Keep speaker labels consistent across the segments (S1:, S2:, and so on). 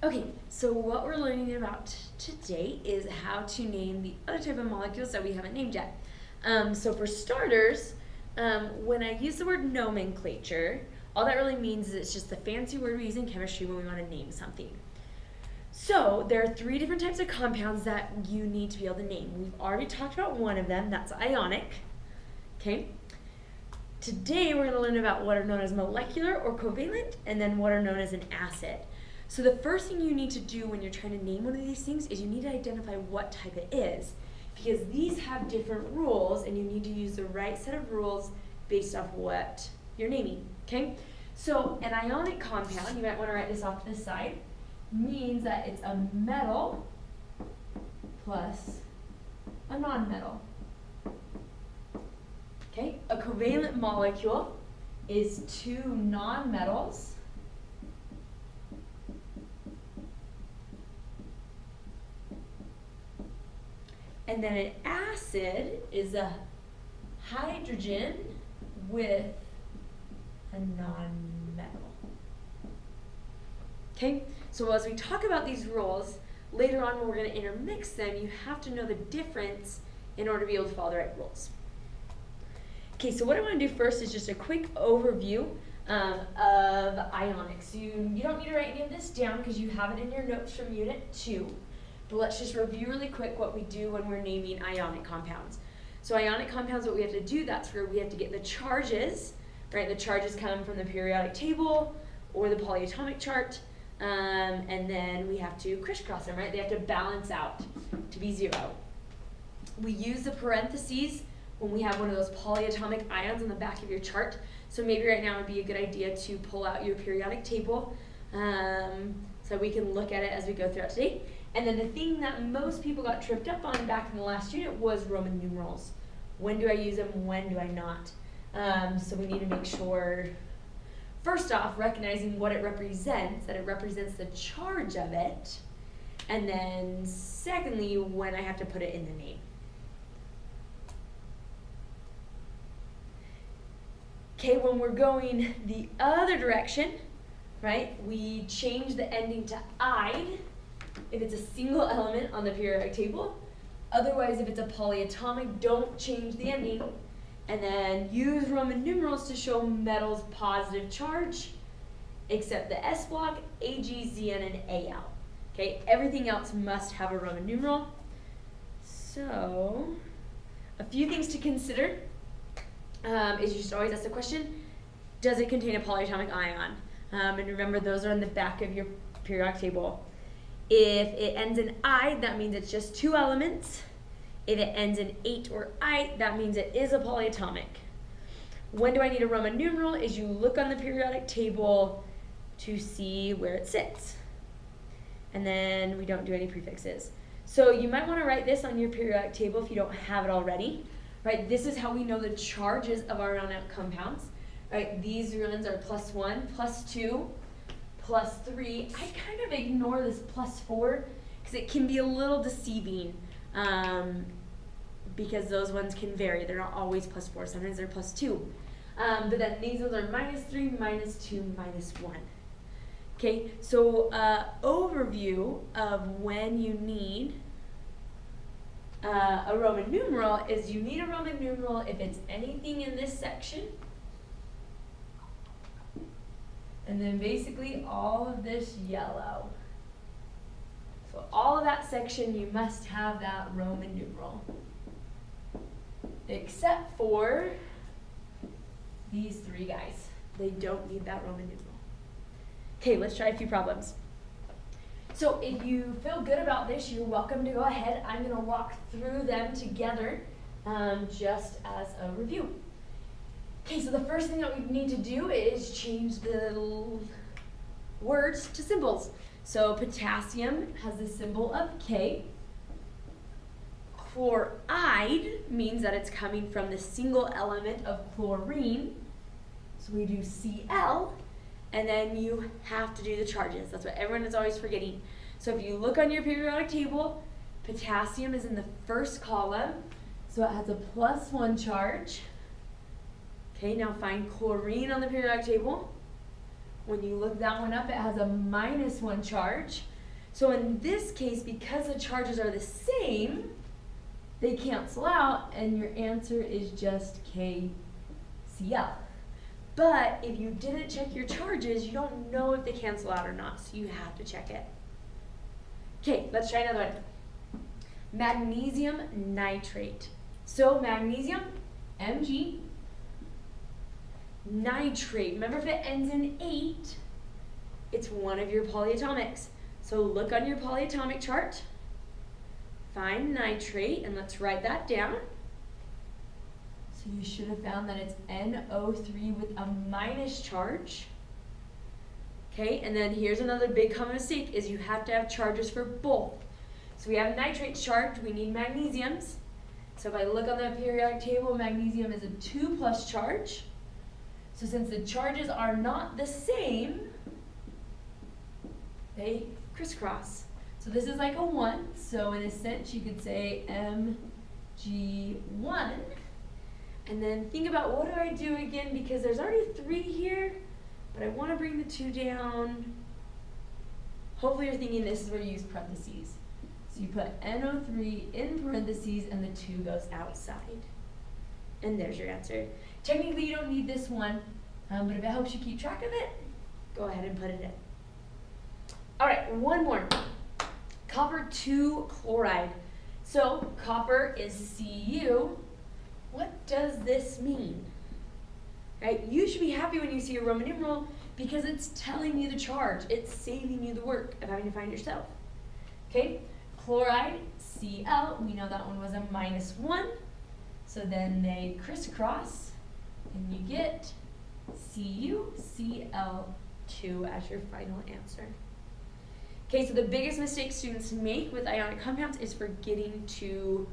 S1: Okay, so what we're learning about today is how to name the other type of molecules that we haven't named yet. So for starters, when I use the word nomenclature, all that really means is it's just the fancy word we use in chemistry when we want to name something. So there are three different types of compounds that you need to be able to name. We've already talked about one of them, that's ionic. Okay. Today we're going to learn about what are known as molecular or covalent, and then what are known as an acid. So the first thing you need to do when you're trying to name one of these things is you need to identify what type it is, because these have different rules and you need to use the right set of rules based off what you're naming, okay? So an ionic compound, you might want to write this off to the side, means that it's a metal plus a nonmetal. Okay, a covalent molecule is two nonmetals and then an acid is a hydrogen with a nonmetal. Okay, so as we talk about these rules, later on when we're going to intermix them, you have to know the difference in order to be able to follow the right rules. Okay, so what I want to do first is just a quick overview of ionics. You don't need to write any of this down because you have it in your notes from Unit 2. But let's just review really quick what we do when we're naming ionic compounds. So ionic compounds, what we have to do, that's where we have to get the charges, right? The charges come from the periodic table or the polyatomic chart, and then we have to crisscross them, right? They have to balance out to be zero. We use the parentheses when we have one of those polyatomic ions on the back of your chart. So maybe right now would be a good idea to pull out your periodic table so we can look at it as we go throughout today. And then the thing that most people got tripped up on back in the last unit was Roman numerals. When do I use them? When do I not? So we need to make sure, first off, recognizing what it represents, that it represents the charge of it, and then secondly, when I have to put it in the name. Okay, when we're going the other direction, right, we change the ending to "ide" if it's a single element on the periodic table. Otherwise, if it's a polyatomic, don't change the ending. And then use Roman numerals to show metals' positive charge, except the S block, Ag, Zn, and Al. Okay, everything else must have a Roman numeral. So, a few things to consider. Is you should always ask the question, does it contain a polyatomic ion? And remember, those are on the back of your periodic table. If it ends in "ide", that means it's just two elements. If it ends in "ate" or "ite", that means it is a polyatomic. When do I need a Roman numeral? Is you look on the periodic table to see where it sits. And then we don't do any prefixes. So you might want to write this on your periodic table if you don't have it already. Right, this is how we know the charges of our ionic compounds. Right, these ones are +1, +2, +3. I kind of ignore this +4 because it can be a little deceiving because those ones can vary. They're not always +4. Sometimes they're +2. But then these ones are -3, -2, -1. Okay, so overview of when you need a Roman numeral is you need a Roman numeral if it's anything in this section, and then basically all of this yellow. So all of that section, you must have that Roman numeral, except for these three guys. They don't need that Roman numeral. Okay, let's try a few problems. So if you feel good about this, you're welcome to go ahead. I'm going to walk through them together just as a review. Okay, so the first thing that we need to do is change the words to symbols. So potassium has the symbol of K. Chloride means that it's coming from the single element of chlorine. So we do Cl. And then you have to do the charges. That's what everyone is always forgetting. So if you look on your periodic table, potassium is in the first column. So it has a +1 charge. Okay, now find chlorine on the periodic table. When you look that one up, it has a -1 charge. So in this case, because the charges are the same, they cancel out, and your answer is just KCl. But if you didn't check your charges, you don't know if they cancel out or not, so you have to check it. Okay, let's try another one. Magnesium nitrate. So magnesium, Mg, nitrate. Remember, if it ends in 8, it's one of your polyatomics. So look on your polyatomic chart, find nitrate, and let's write that down. So you should have found that it's NO3 with a minus charge. Okay, and then here's another big common mistake is you have to have charges for both. So we have nitrate charge, we need magnesiums. So if I look on the periodic table, magnesium is a 2+ charge. So since the charges are not the same, they crisscross. So this is like a 1, so in a sense you could say Mg1. And then think about, what do I do again, because there's already 3 here, but I want to bring the 2 down. Hopefully you're thinking this is where you use parentheses. So you put NO3 in parentheses and the 2 goes outside. And there's your answer. Technically you don't need this one, but if it helps you keep track of it, go ahead and put it in. All right, one more. Copper 2 chloride. So copper is Cu. What does this mean? Right? You should be happy when you see a Roman numeral because it's telling you the charge. It's saving you the work of having to find yourself. Okay? Chloride, Cl. We know that one was a -1. So then they crisscross and you get CuCl2 as your final answer. Okay, so the biggest mistake students make with ionic compounds is forgetting to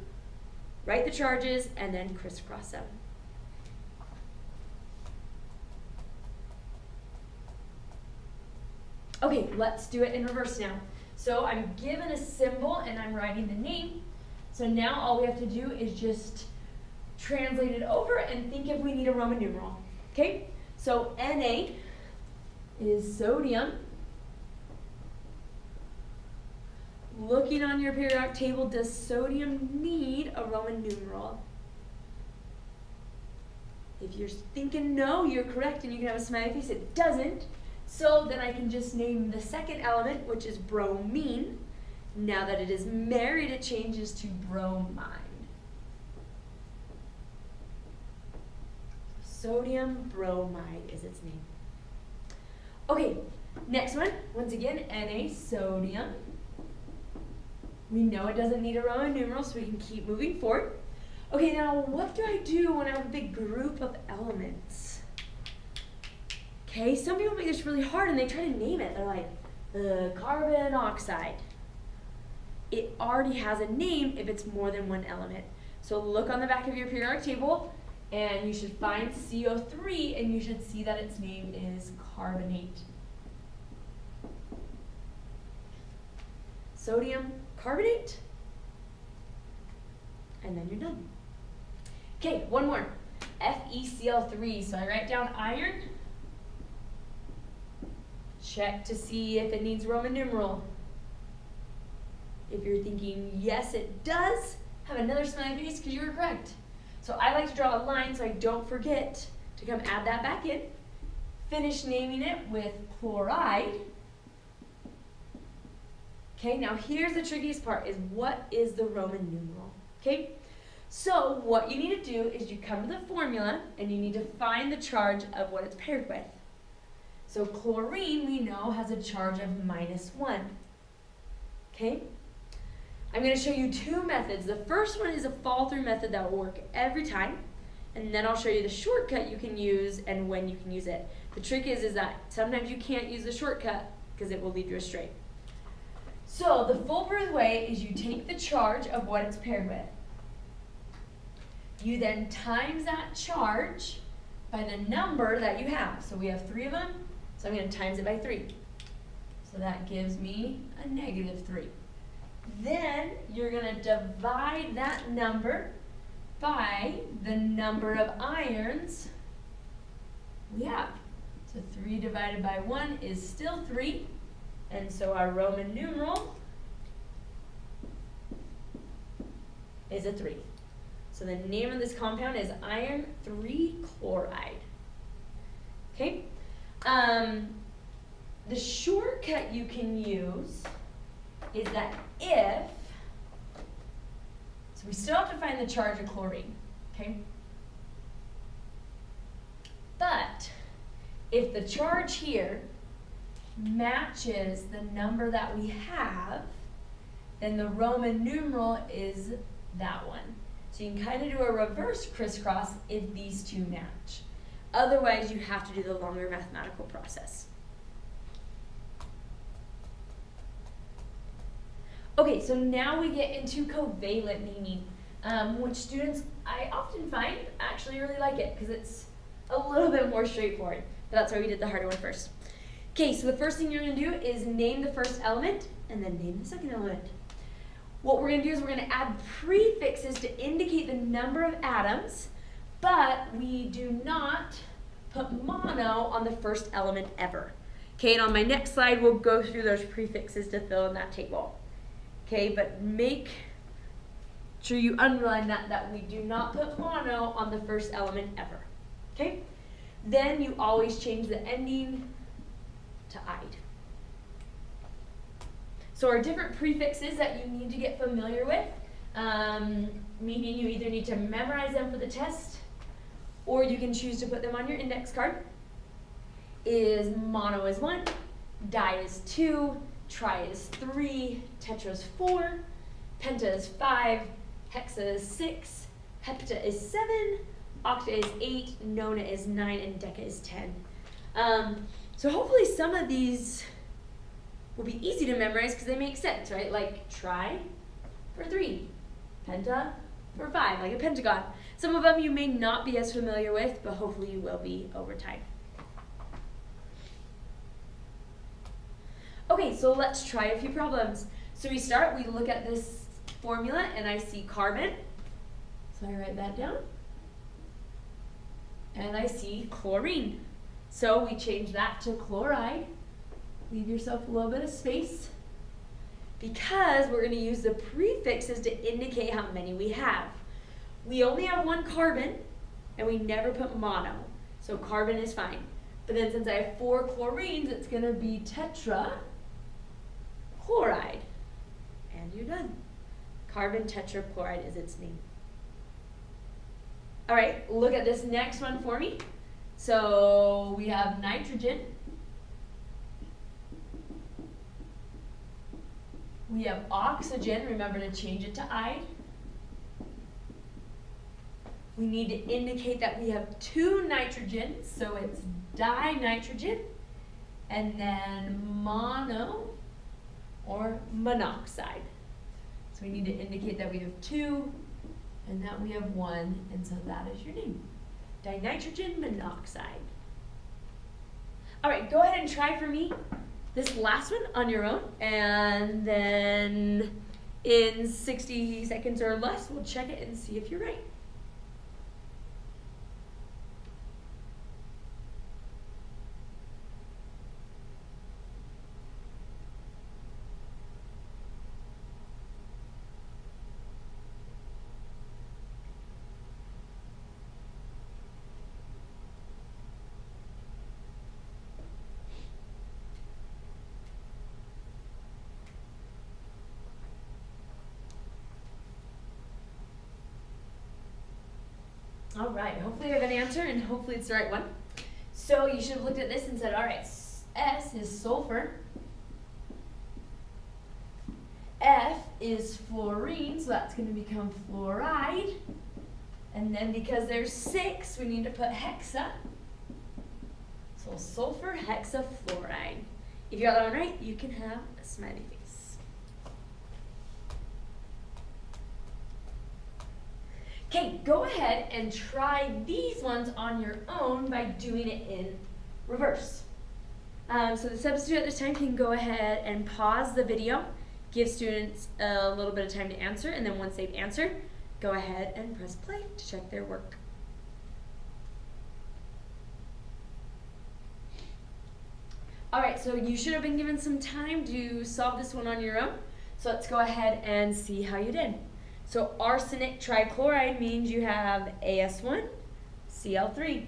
S1: write the charges and then crisscross them. Okay, let's do it in reverse now. So I'm given a symbol and I'm writing the name. So now all we have to do is just translate it over and think if we need a Roman numeral. Okay, so Na is sodium. Looking on your periodic table, does sodium need a Roman numeral? If you're thinking no, you're correct and you can have a smiley face. It doesn't. So then I can just name the second element, which is bromine. Now that it is married, it changes to bromine. Sodium bromide is its name. Okay, next one. Once again, Na, sodium. We know it doesn't need a Roman numeral, so we can keep moving forward. Okay, now what do I do when I have a big group of elements? Okay, some people make this really hard and they try to name it. They're like, carbon oxide. It already has a name if it's more than one element. So look on the back of your periodic table and you should find CO3 and you should see that its name is carbonate. Sodium carbonate, and then you're done. Okay, one more. FeCl3, so I write down iron. Check to see if it needs Roman numeral. If you're thinking yes it does, have another smiley face because you were correct. So I like to draw a line so I don't forget to come add that back in. Finish naming it with chloride. Okay, now here's the trickiest part, is what is the Roman numeral? Okay, so what you need to do is you come to the formula and you need to find the charge of what it's paired with. So chlorine, we know, has a charge of -1. Okay, I'm going to show you 2 methods. The first one is a fall-through method that will work every time, and then I'll show you the shortcut you can use and when you can use it. The trick is that sometimes you can't use the shortcut because it will lead you astray. So the foolproof way is you take the charge of what it's paired with. You then times that charge by the number that you have. So we have 3 of them, so I'm going to times it by 3. So that gives me a -3. Then you're going to divide that number by the number of ions we have. So So 3 divided by 1 is still 3. And so our Roman numeral is a 3. So the name of this compound is iron 3 chloride. Okay? The shortcut you can use is that if, so we still have to find the charge of chlorine, okay? But if the charge here matches the number that we have, then the Roman numeral is that one. So you can kind of do a reverse crisscross if these two match. Otherwise, you have to do the longer mathematical process. Okay, so now we get into covalent naming, which students, I often find, actually really like it because it's a little bit more straightforward. But that's why we did the harder one first. Okay, so the first thing you're going to do is name the first element and then name the second element. What we're going to do is we're going to add prefixes to indicate the number of atoms, but we do not put mono on the first element ever. Okay, and on my next slide, we'll go through those prefixes to fill in that table. Okay, but make sure you underline that we do not put mono on the first element ever. Okay, then you always change the ending to "ide." So our different prefixes that you need to get familiar with, meaning you either need to memorize them for the test or you can choose to put them on your index card, is mono is 1, di is 2, tri is 3, tetra is 4, penta is 5, hexa is 6, hepta is 7, octa is 8, nona is 9, and deca is 10. So hopefully some of these will be easy to memorize because they make sense, right? Like tri for 3, penta for 5, like a pentagon. Some of them you may not be as familiar with, but hopefully you will be over time. Okay, so let's try a few problems. So we look at this formula and I see carbon. So I write that down. And I see chlorine. So we change that to chloride. Leave yourself a little bit of space because we're going to use the prefixes to indicate how many we have. We only have 1 carbon and we never put mono, so carbon is fine. But then since I have 4 chlorines, it's going to be tetra chloride. And you're done. Carbon tetrachloride is its name. All right, look at this next one for me. So we have nitrogen. We have oxygen, remember to change it to "ide." We need to indicate that we have 2 nitrogens, so it's dinitrogen, and then mono or monoxide. So we need to indicate that we have 2 and that we have 1, and so that is your name, dinitrogen monoxide. All right, go ahead and try for me this last one on your own, and then in 60 seconds or less, we'll check it and see if you're right. All right, hopefully you have an answer and hopefully it's the right one. So you should have looked at this and said, all right, S is sulfur. F is fluorine, so that's going to become fluoride. And then because there's 6, we need to put hexa. So sulfur hexafluoride. If you got that one right, you can have a smiley face. Okay, go ahead and try these ones on your own by doing it in reverse. So the substitute at this time can go ahead and pause the video, give students a little bit of time to answer, and then once they've answered, go ahead and press play to check their work. All right, so you should have been given some time to solve this one on your own. So let's go ahead and see how you did. So arsenic trichloride means you have AS1, Cl3.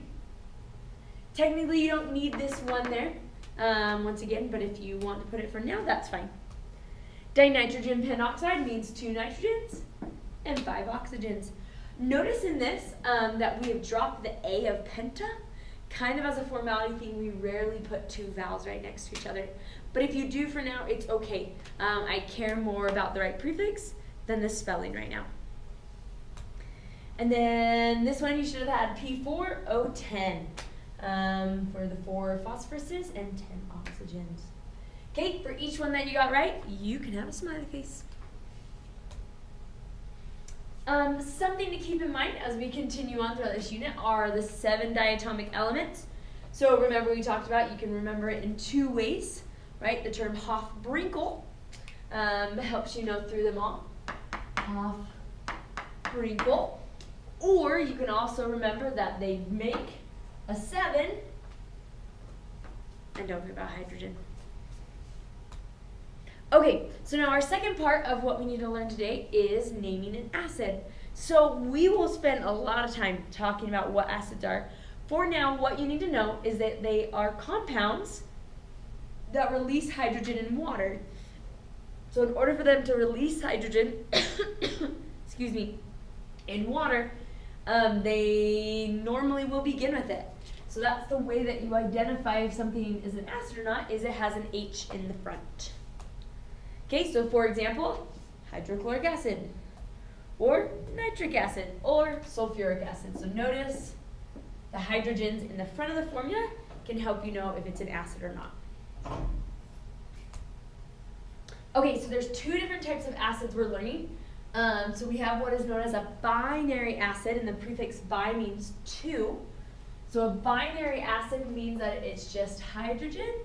S1: Technically, you don't need this one there, once again, but if you want to put it for now, that's fine. Dinitrogen pentoxide means 2 nitrogens and 5 oxygens. Notice in this that we have dropped the A of penta. Kind of as a formality thing, we rarely put 2 vowels right next to each other. But if you do for now, it's okay. I care more about the right prefix than the spelling right now. And then this one you should have had P4O10 for the 4 phosphoruses and 10 oxygens. Okay, for each one that you got right, you can have a smiley face. Something to keep in mind as we continue on throughout this unit are the 7 diatomic elements. So remember we talked about, you can remember it in 2 ways, right? The term Hofbrinkel helps you know through them all. Hofbrinkel. Or you can also remember that they make a 7, and don't forget about hydrogen. Okay, so now our second part of what we need to learn today is naming an acid. So we will spend a lot of time talking about what acids are. For now, what you need to know is that they are compounds that release hydrogen in water. So in order for them to release hydrogen, excuse me, in water, they normally will begin with it. So that's the way that you identify if something is an acid or not, is it has an H in the front. Okay, so for example, hydrochloric acid, or nitric acid, or sulfuric acid. So notice the hydrogens in the front of the formula can help you know if it's an acid or not. Okay, so there's 2 different types of acids we're learning. So we have what is known as a binary acid, and the prefix bi means 2. So a binary acid means that it's just hydrogen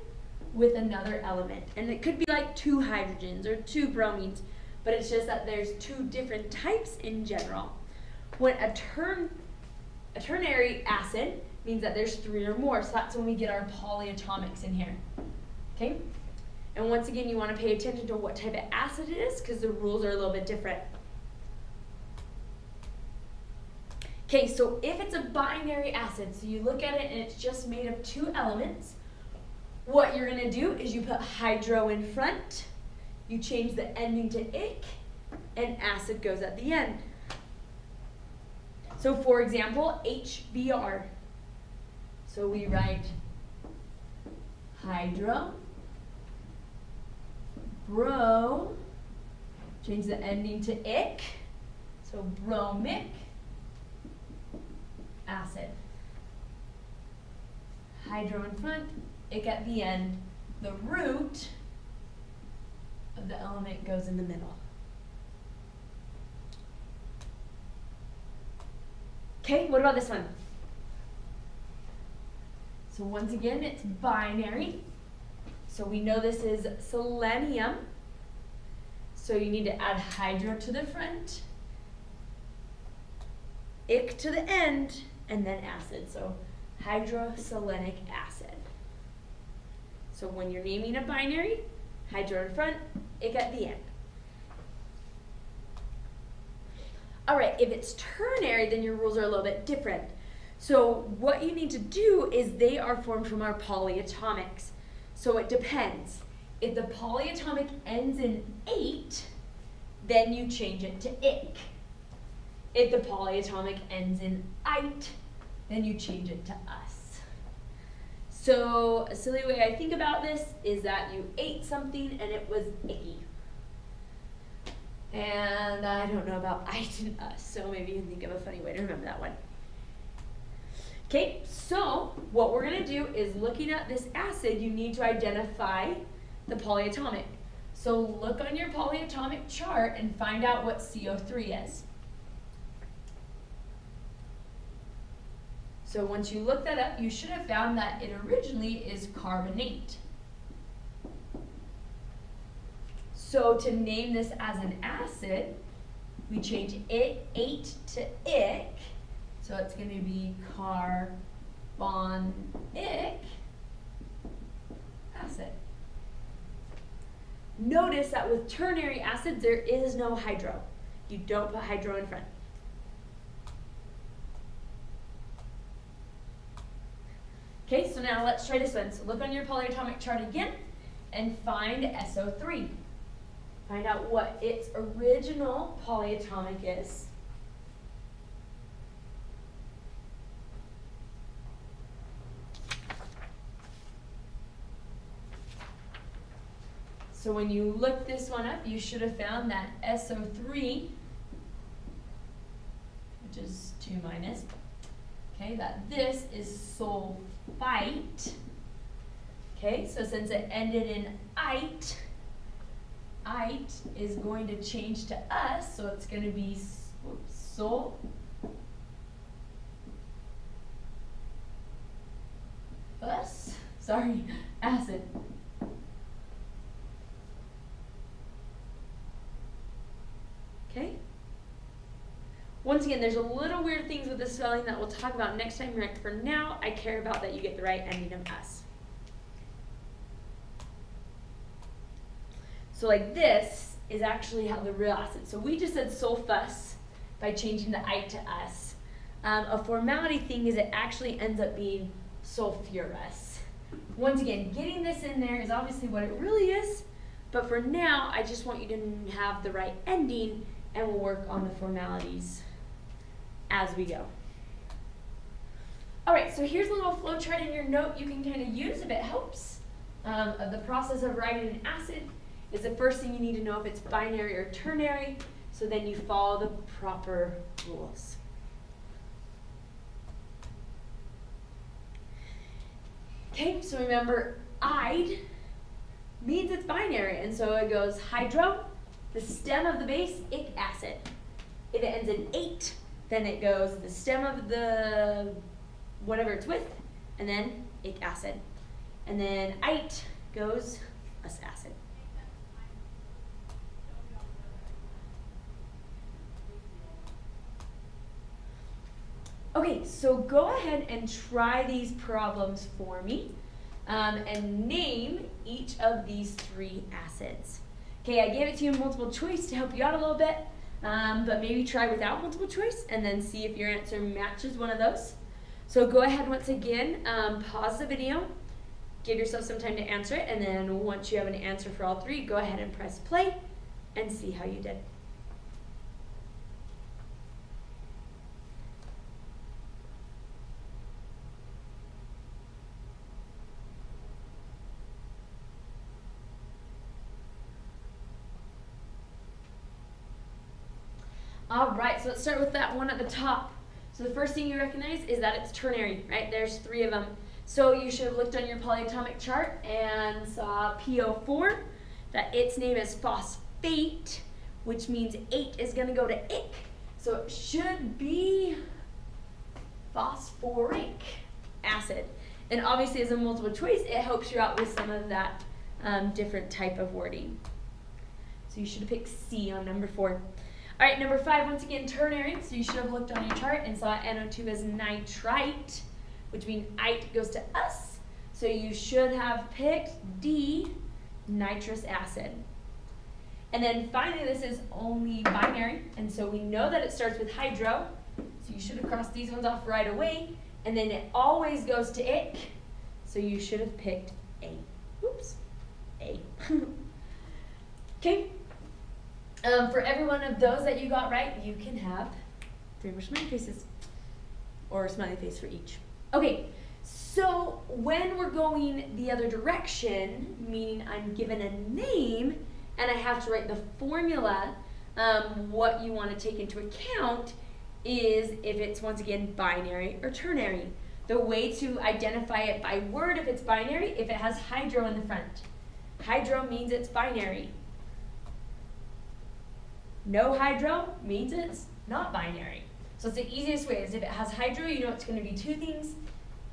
S1: with another element. And it could be like 2 hydrogens or 2 bromines, but it's just that there's 2 different types in general. When a ternary acid means that there's 3 or more, so that's when we get our polyatomics in here. Okay? And once again, you want to pay attention to what type of acid it is, because the rules are a little bit different. Okay, so if it's a binary acid, so you look at it and it's just made of 2 elements, what you're going to do is you put hydro in front, you change the ending to ic, and acid goes at the end. So for example, HBr. So we write hydro, bro, change the ending to ic, so bromic acid. Hydro in front, ic at the end. The root of the element goes in the middle. Okay, what about this one? So once again, it's binary. So we know this is selenium. So you need to add hydro to the front, ic to the end, and then acid. So hydroselenic acid. So when you're naming a binary, hydro in front, ic at the end. All right, if it's ternary, then your rules are a little bit different. So what you need to do is they are formed from our polyatomics. So it depends. If the polyatomic ends in 8, then you change it to ic. If the polyatomic ends in ite, then you change it to us. So a silly way I think about this is that you ate something and it was icky. And I don't know about ite and us, so maybe you can think of a funny way to remember that one. Okay, so what we're going to do is looking at this acid, you need to identify the polyatomic. So look on your polyatomic chart and find out what CO3 is. So once you look that up, you should have found that it originally is carbonate. So to name this as an acid, we change it 8 to ic. So it's going to be carbonic acid. Notice that with ternary acids, there is no hydro. You don't put hydro in front. Okay, so now let's try this one. So look on your polyatomic chart again and find SO3. Find out what its original polyatomic is. So when you look this one up, you should have found that SO3, which is 2 minus, okay, that this is sulfite. Okay, so since it ended in ite is going to change to us, so it's going to be acid. Okay. Once again, there's a little weird things with the spelling that we'll talk about next time. Right? For now, I care about that you get the right ending of S. So like this is actually how the real acid. So we just said sulfus by changing the I to us. A formality thing is it actually ends up being sulfurous. Once again, getting this in there is obviously what it really is, but for now, I just want you to have the right ending and we'll work on the formalities as we go. All right, so here's a little flow chart in your note you can kind of use if it helps. Of the process of writing an acid is the first thing you need to know if it's binary or ternary, so then you follow the proper rules. Okay, so remember, ide means it's binary, and so it goes hydro, the stem of the base, ic acid. If it ends in ate, then it goes the stem of the whatever it's with, and then ic acid. And then ite goes us acid. Okay, so go ahead and try these problems for me and name each of these 3 acids. Okay, I gave it to you in multiple choice to help you out a little bit, but maybe try without multiple choice and then see if your answer matches one of those. So go ahead once again, pause the video, give yourself some time to answer it, and then once you have an answer for all 3, go ahead and press play and see how you did. All right, so let's start with that one at the top. So the first thing you recognize is that it's ternary, right? There's 3 of them. So you should have looked on your polyatomic chart and saw PO4, that its name is phosphate, which means 8 is going to go to ic. So it should be phosphoric acid. And obviously as a multiple choice, it helps you out with some of that different type of wording. So you should have picked C on number 4. All right, number 5, once again, ternary. So you should have looked on your chart and saw NO2 as nitrite, which means ite goes to us. So you should have picked D, nitrous acid. And then finally, this is only binary, and so we know that it starts with hydro. So you should have crossed these ones off right away. And then it always goes to ic, so you should have picked A. Oops, A. Okay. For every one of those that you got right, you can have 3 more smiley faces, or a smiley face for each. Okay, so when we're going the other direction, meaning I'm given a name and I have to write the formula, what you want to take into account is if it's, once again, binary or ternary. The way to identify it by word, if it's binary, if it has hydro in the front. Hydro means it's binary. No hydro means it's not binary. So it's the easiest way is if it has hydro, you know it's going to be 2 things.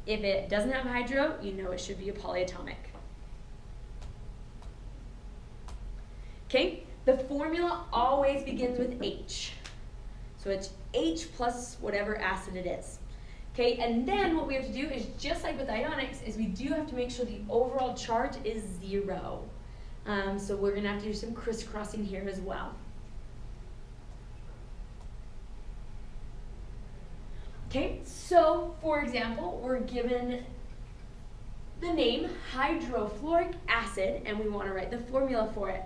S1: If it doesn't have hydro, you know it should be a polyatomic. Okay, the formula always begins with H. So it's H plus whatever acid it is. Okay, and then what we have to do is, just like with ionics, is we do have to make sure the overall charge is 0. So we're going to have to do some crisscrossing here as well. Okay, so for example, we're given the name hydrofluoric acid and we want to write the formula for it.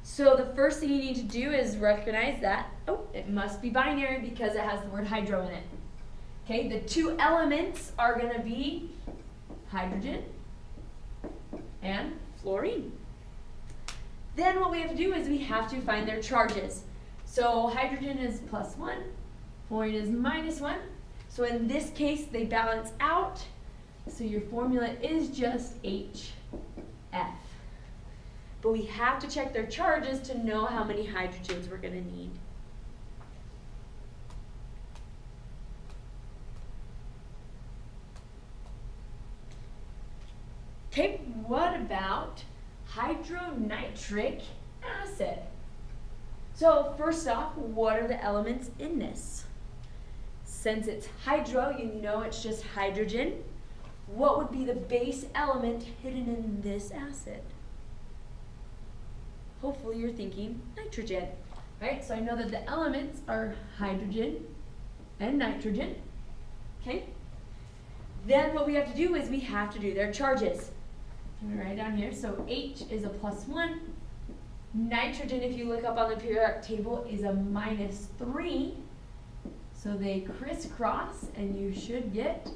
S1: So the first thing you need to do is recognize that, it must be binary because it has the word hydro in it. Okay, the two elements are going to be hydrogen and fluorine. Then what we have to do is we have to find their charges. So hydrogen is +1, fluorine is -1. So in this case, they balance out. So your formula is just HF. But we have to check their charges to know how many hydrogens we're going to need. Okay, what about hydronitric acid? So first off, what are the elements in this? Since it's hydro, you know it's just hydrogen. What would be the base element hidden in this acid? Hopefully you're thinking nitrogen, right? So I know that the elements are hydrogen and nitrogen, okay? Then what we have to do is we have to do their charges. I'm going to write down here. So H is a +1. Nitrogen, if you look up on the periodic table, is a -3. So they crisscross, and you should get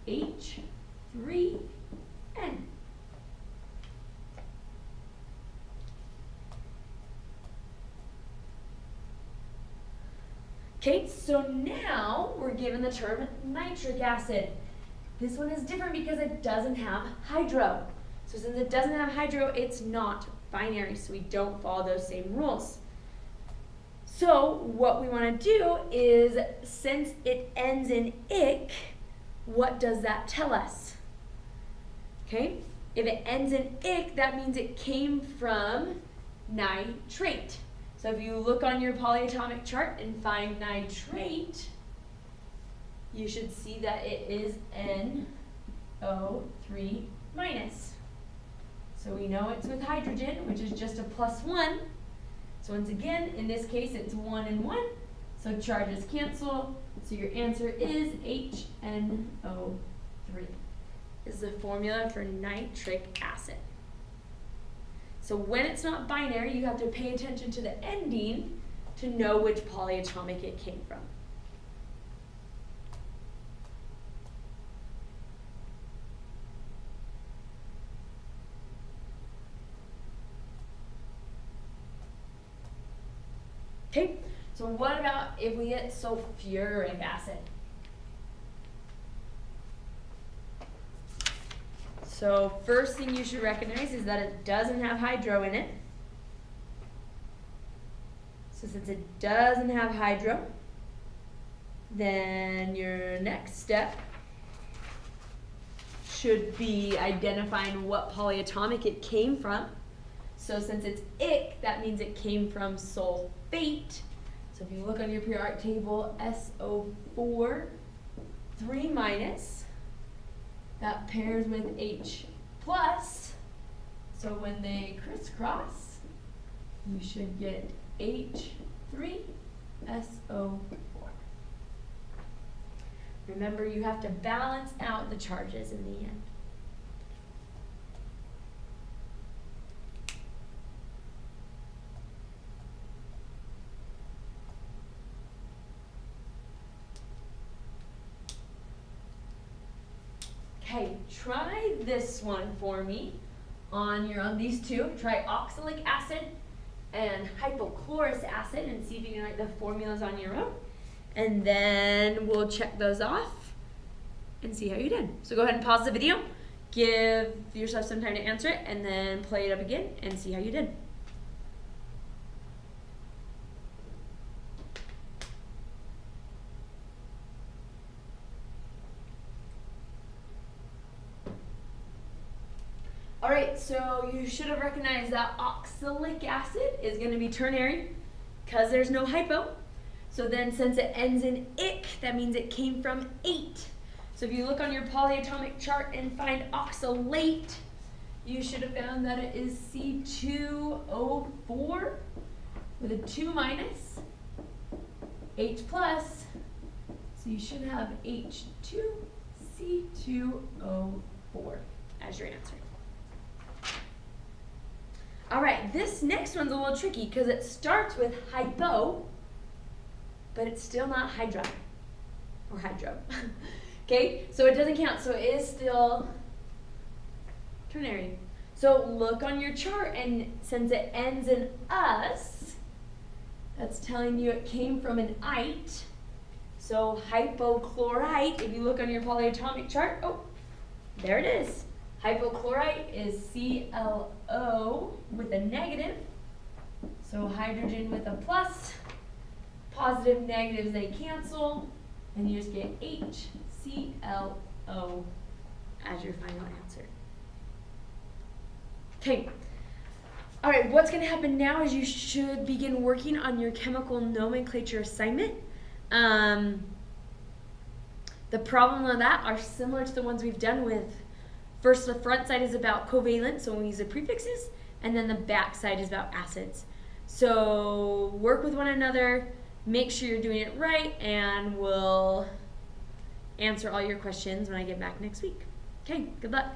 S1: H3N. Okay, so now we're given the term nitric acid. This one is different because it doesn't have hydro. So since it doesn't have hydro, it's not binary, so we don't follow those same rules. So what we want to do is, since it ends in ic, what does that tell us? Okay, if it ends in ic, that means it came from nitrate. So if you look on your polyatomic chart and find nitrate, you should see that it is NO3-. So we know it's with hydrogen, which is just a +1. So once again, in this case, it's 1 and 1. So charges cancel. So your answer is HNO3. This is the formula for nitric acid. So when it's not binary, you have to pay attention to the ending to know which polyatomic it came from. Okay, so what about if we get sulfuric acid? So first thing you should recognize is that it doesn't have hydro in it. So since it doesn't have hydro, then your next step should be identifying what polyatomic it came from. So since it's ic, that means it came from sulfate. So if you look on your periodic table, SO4, 3-, that pairs with H+. So when they crisscross, you should get H3SO4. Remember, you have to balance out the charges in the end. Okay, try this one for me on these two. Try oxalic acid and hypochlorous acid and see if you can write the formulas on your own. And then we'll check those off and see how you did. So go ahead and pause the video, give yourself some time to answer it, and then play it up again and see how you did. All right, so you should have recognized that oxalic acid is going to be ternary because there's no hypo. So then since it ends in ic, that means it came from 8. So if you look on your polyatomic chart and find oxalate, you should have found that it is C2O4 with a 2 minus, H plus, so you should have H2C2O4 as your answer. All right, this next one's a little tricky because it starts with hypo, but it's still not hydro, or hydro. Okay, so it doesn't count, so it is still ternary. So look on your chart, and since it ends in us, that's telling you it came from an ite. So hypochlorite, if you look on your polyatomic chart, oh, there it is. Hypochlorite is ClO with a negative, so hydrogen with a plus. Positive negatives, they cancel, and you just get HClO as your final answer. Okay. All right, what's going to happen now is you should begin working on your chemical nomenclature assignment. The problem with that are similar to the ones we've done with. First, the front side is about covalent, so we use the prefixes, and then the back side is about acids. So work with one another, make sure you're doing it right, and we'll answer all your questions when I get back next week. Okay, good luck.